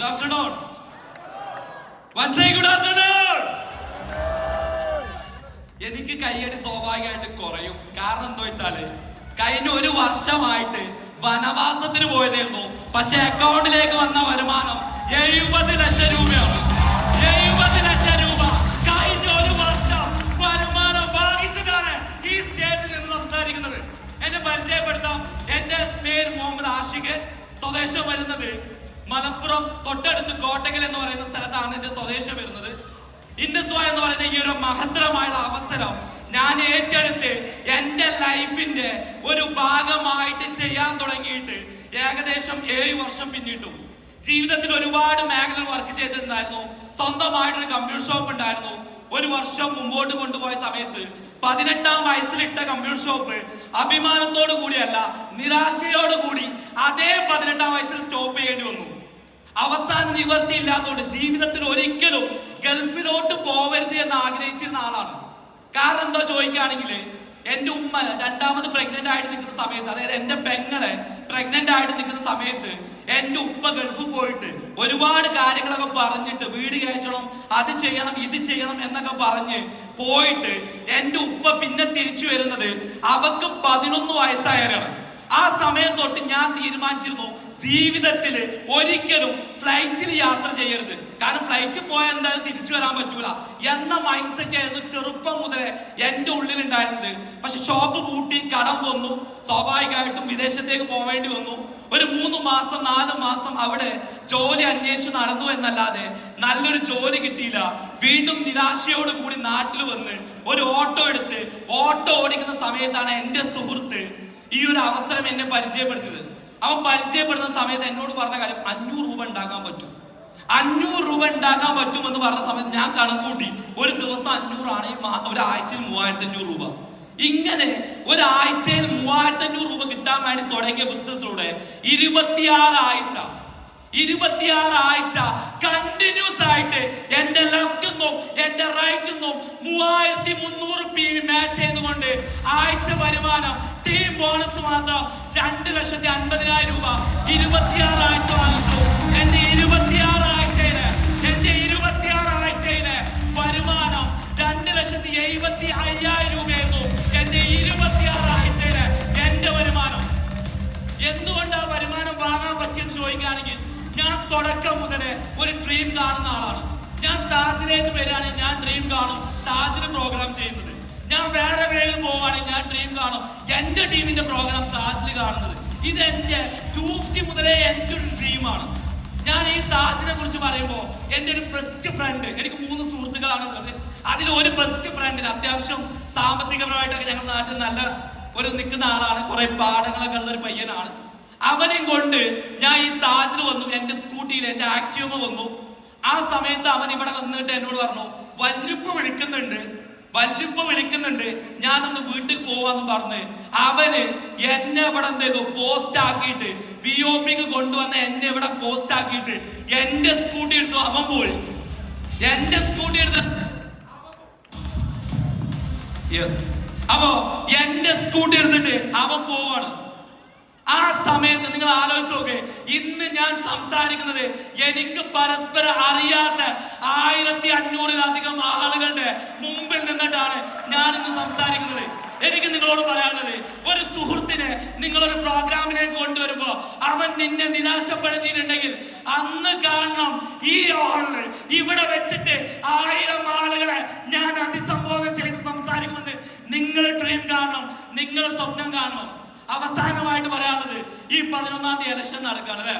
Good afternoon. Once say good afternoon. എനിക്ക് കൈയടി സ്വാഭാവികമായിട്ട് കുറയും. കാരണം എന്താ വെച്ചാല് കഴിഞ്ഞ ഒരു വർഷമായിട്ട് വനവാസത്തിന് പോയതായിരുന്നു. പക്ഷെ അക്കൗണ്ടിലേക്ക് വന്ന വരുമാനം 70 ലക്ഷം രൂപയാണ്. 70 ലക്ഷം രൂപ കഴിഞ്ഞ ഒരു വർഷം വരുമാനം വാങ്ങിച്ചിട്ടാണ് ഈ സ്റ്റേജിൽ നിന്ന് സംസാരിക്കുന്നത്. എന്നെ പരിചയപ്പെടുത്താം. എന്റെ പേര് മുഹമ്മദ് ആഷിഖ്. സ്വദേശം വരുന്നത് മലപ്പുറം തൊട്ടടുത്ത് കോട്ടക്കൽ എന്ന് പറയുന്ന സ്ഥലത്താണ് എന്റെ സ്വദേശം വരുന്നത്. ഇൻഡസ്വ എന്ന് പറയുന്ന ഈ ഒരു മഹത്തരമായുള്ള അവസരം ഞാൻ ഏറ്റെടുത്ത് എന്റെ ലൈഫിന്റെ ഒരു ഭാഗമായിട്ട് ചെയ്യാൻ തുടങ്ങിയിട്ട് ഏകദേശം 7 വർഷം പിന്നിട്ടു. ജീവിതത്തിൽ ഒരുപാട് മേഖലകൾ വർക്ക് ചെയ്തിട്ടുണ്ടായിരുന്നു. സ്വന്തമായിട്ടൊരു കമ്പ്യൂട്ടർ ഷോപ്പ് ഉണ്ടായിരുന്നു. ഒരു വർഷം മുമ്പോട്ട് കൊണ്ടുപോയ സമയത്ത് 18ാം വയസ്സിലിട്ട കമ്പ്യൂട്ടർ ഷോപ്പ് അഭിമാനത്തോടു കൂടിയല്ല, നിരാശയോടു കൂടി അതേ 18ാം വയസ്സിൽ സ്റ്റോപ്പ് ചെയ്യേണ്ടി വന്നു. അവസാന നിവർത്തിയില്ലാത്തതുകൊണ്ട് ജീവിതത്തിൽ ഒരിക്കലും ഗൾഫിലോട്ട് പോവരുത് എന്ന് ആഗ്രഹിച്ചിരുന്ന ആളാണ്. കാരണം എന്താ ചോദിക്കുകയാണെങ്കിൽ എന്റെ ഉമ്മ 2ാമത് പ്രഗ്നന്റ് ആയിട്ട് നിൽക്കുന്ന സമയത്ത്, അതായത് എന്റെ പെങ്ങളെ പ്രഗ്നന്റ് ആയിട്ട് നിൽക്കുന്ന സമയത്ത് എന്റെ ഉപ്പ ഗൾഫിൽ പോയിട്ട് ഒരുപാട് കാര്യങ്ങളൊക്കെ പറഞ്ഞിട്ട് വീട് കയറ്റണം, അത് ചെയ്യണം, ഇത് ചെയ്യണം എന്നൊക്കെ പറഞ്ഞ് പോയിട്ട് എന്റെ ഉപ്പ പിന്നെ തിരിച്ചു വരുന്നത് അവക്ക് 11 വയസ്സായവരാണ്. ആ സമയം തൊട്ട് ഞാൻ തീരുമാനിച്ചിരുന്നു ജീവിതത്തിൽ ഒരിക്കലും ഫ്ലൈറ്റിൽ യാത്ര ചെയ്യരുത്. കാരണം ഫ്ലൈറ്റിൽ പോയാൽ എന്തായാലും തിരിച്ചു വരാൻ പറ്റൂല എന്ന മൈൻഡ് സെറ്റ് ആയിരുന്നു ചെറുപ്പം മുതലേ എന്റെ ഉള്ളിൽ ഉണ്ടായിരുന്നത്. പക്ഷെ ഷോപ്പ് പൂട്ടി, കടം വന്നു, സ്വാഭാവികമായിട്ടും വിദേശത്തേക്ക് പോവേണ്ടി വന്നു. ഒരു 3 മാസം 4 മാസം അവിടെ ജോലി അന്വേഷിച്ച് നടന്നു എന്നല്ലാതെ നല്ലൊരു ജോലി കിട്ടിയില്ല. വീണ്ടും നിരാശയോട് കൂടി നാട്ടിൽ വന്ന് ഒരു ഓട്ടോ എടുത്ത് ഓട്ടോ ഓടിക്കുന്ന സമയത്താണ് എന്റെ സുഹൃത്ത് ഈ ഒരു അവസരം എന്നെ പരിചയപ്പെടുത്തിയത്. അവൻ പരിചയപ്പെടുന്ന സമയത്ത് എന്നോട് പറഞ്ഞ കാര്യം 500 രൂപ ഉണ്ടാക്കാൻ പറ്റും. 500 രൂപ ഉണ്ടാക്കാൻ പറ്റുമെന്ന് പറഞ്ഞ സമയത്ത് ഞാൻ കണക്കൂട്ടി ഒരു ദിവസം 500 ആണെങ്കിൽ ഒരാഴ്ചയിൽ 3500 രൂപ. ഇങ്ങനെ ഒരാഴ്ചയിൽ 3500 രൂപ കിട്ടാൻ വേണ്ടി തുടങ്ങിയ ബിസിനസ്സിലൂടെ 26 ആഴ്ച കണ്ടിന്യൂസ് ആയിട്ട് എന്റെ ലെഫ്റ്റ് നിന്നും എന്റെ റൈറ്റ് നിന്നും 3300 PV മാച്ച് ചെയ്തുകൊണ്ട് ആഴ്ച വരുമാനം ടീം ബോണസ് മാത്രം 2,50,000 രൂപ 26 ആഴ്ച വാങ്ങിച്ചു. എന്റെ 26 ആഴ്ചയിലെ വരുമാനം 2,70,500 രൂപയായിരുന്നു. എന്റെ 26 ആഴ്ചയിലെ എന്റെ വരുമാനം. എന്തുകൊണ്ട് ആ വരുമാനം വാങ്ങാൻ പറ്റിയെന്ന് ചോദിക്കുകയാണെങ്കിൽ ഞാൻ തുടക്കം മുതലേ ഒരു ഡ്രീം കാണുന്ന ആളാണ്. ഞാൻ താജിലേക്ക് വരികയാണെങ്കിൽ ഞാൻ ഡ്രീം കാണും താജിന് പ്രോഗ്രാം ചെയ്യുന്നത്. ഞാൻ വേറെ എവിടെയെങ്കിലും പോവുകയാണെങ്കിൽ ഞാൻ ഡ്രീം കാണും എന്റെ ടീമിന്റെ പ്രോഗ്രാം താജിൽ കാണുന്നത്. ഇത് എന്റെ 250 മുതലേ എന്റെ ഒരു ഡ്രീമാണ്. ഞാൻ ഈ താജിനെ കുറിച്ച് പറയുമ്പോൾ എന്റെ ഒരു ബെസ്റ്റ് ഫ്രണ്ട്, എനിക്ക് 3 സുഹൃത്തുക്കളാണ് ഉള്ളത്. അതിൽ ഒരു ബെസ്റ്റ് ഫ്രണ്ടിന് അത്യാവശ്യം സാമ്പത്തികപരമായിട്ടൊക്കെ ഞങ്ങളുടെ നാട്ടിൽ നല്ല ഒരു നിൽക്കുന്ന ആളാണ്. കുറെ പാഠങ്ങളൊക്കെ ഉള്ള ഒരു പയ്യനാണ്. അവനെയും കൊണ്ട് ഞാൻ ഈ താജിൽ വന്നു. എന്റെ സ്കൂട്ടിയിൽ എന്റെ ആക്റ്റീവ വന്നു. ആ സമയത്ത് അവൻ ഇവിടെ വന്നിട്ട് എന്നോട് പറഞ്ഞു വല്ലുപ്പ വിളിക്കുന്നുണ്ട്, ഞാനൊന്ന് വീട്ടിൽ പോവാന്ന് പറഞ്ഞ് അവന് എന്നെ ഇവിടെ എന്ത് ചെയ്തു പോസ്റ്റ് ആക്കിയിട്ട് VOPക്ക് കൊണ്ടുവന്ന എന്നെ ഇവിടെ പോസ്റ്റ് ആക്കിയിട്ട് എന്റെ സ്കൂട്ടി എടുത്തു അവൻ പോയി. എന്റെ സ്കൂട്ടി എടുത്ത് അപ്പോ എന്റെ സ്കൂട്ടി എടുത്തിട്ട് അവൻ പോവാണ്. ആ സമയത്ത് നിങ്ങൾ ആലോചിച്ച് നോക്കേ, ഇന്ന് ഞാൻ സംസാരിക്കുന്നത് എനിക്ക് പരസ്പരം അറിയാത്ത 1500-ലധികം ആളുകളുടെ മുമ്പിൽ നിന്നിട്ടാണ് ഞാൻ ഇന്ന് സംസാരിക്കുന്നത്. എനിക്ക് നിങ്ങളോട് പറയാനുള്ളത്, ഒരു സുഹൃത്തിനെ നിങ്ങളൊരു പ്രോഗ്രാമിലേക്ക് കൊണ്ടുവരുമ്പോ അവൻ നിന്നെ നിരാശപ്പെടുത്തിയിട്ടുണ്ടെങ്കിൽ അന്ന് കാണണം ഈ ഹാളില് ഇവിടെ വെച്ചിട്ട് 1000 ആളുകളെ ഞാൻ അഭിസംബോധന ചെയ്ത് സംസാരിക്കുമെന്ന് നിങ്ങൾ ഡ്രീം കാണണം, നിങ്ങൾ സ്വപ്നം കാണണം. അവസാനമായിട്ട് പറയാനുള്ളത്, ഈ 11-ാം തീയതി ഇലക്ഷൻ നടക്കുകയാണ് അല്ലെ.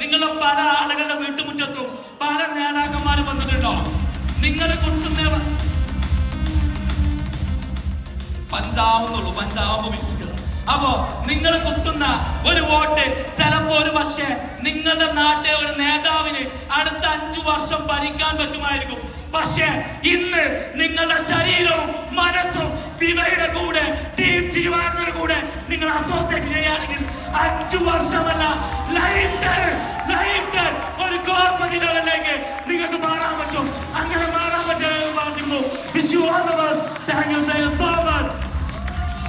നിങ്ങളുടെ പല ആളുകളുടെ വീട്ടുമുറ്റത്തും പല നേതാക്കന്മാരും വന്നിട്ടുണ്ടോ? നിങ്ങൾ കൊണ്ടുവന്ന പഞ്ചാബ് മിക്സ്. അപ്പോ നിങ്ങൾ കുത്തുന്ന ഒരു വോട്ട് ചിലപ്പോ ഒരു പക്ഷേ നിങ്ങളുടെ നാട്ടിലെ ഒരു നേതാവിന് അടുത്ത 5 വർഷം ഭരിക്കാൻ പറ്റുമായിരിക്കും. പക്ഷേ ഇന്ന് നിങ്ങളുടെ ശരീരവും മനസ്സും വിവയുടെ കൂടെ ടീം ജീവാനന്ദയുടെ കൂടെ നിങ്ങൾ അസോസിയേറ്റ് ചെയ്യുകയാണെങ്കിൽ 5 വർഷമല്ല ലൈഫ് ടൈം ഒരു കോർപ്പറേറ്റ് ലെവലിലേക്ക് നിങ്ങൾക്ക് മാറാൻ പറ്റും. അങ്ങനെ മാറാൻ പറ്റുമെന്ന് പറഞ്ഞു. Wish you all the best. Thank you so much.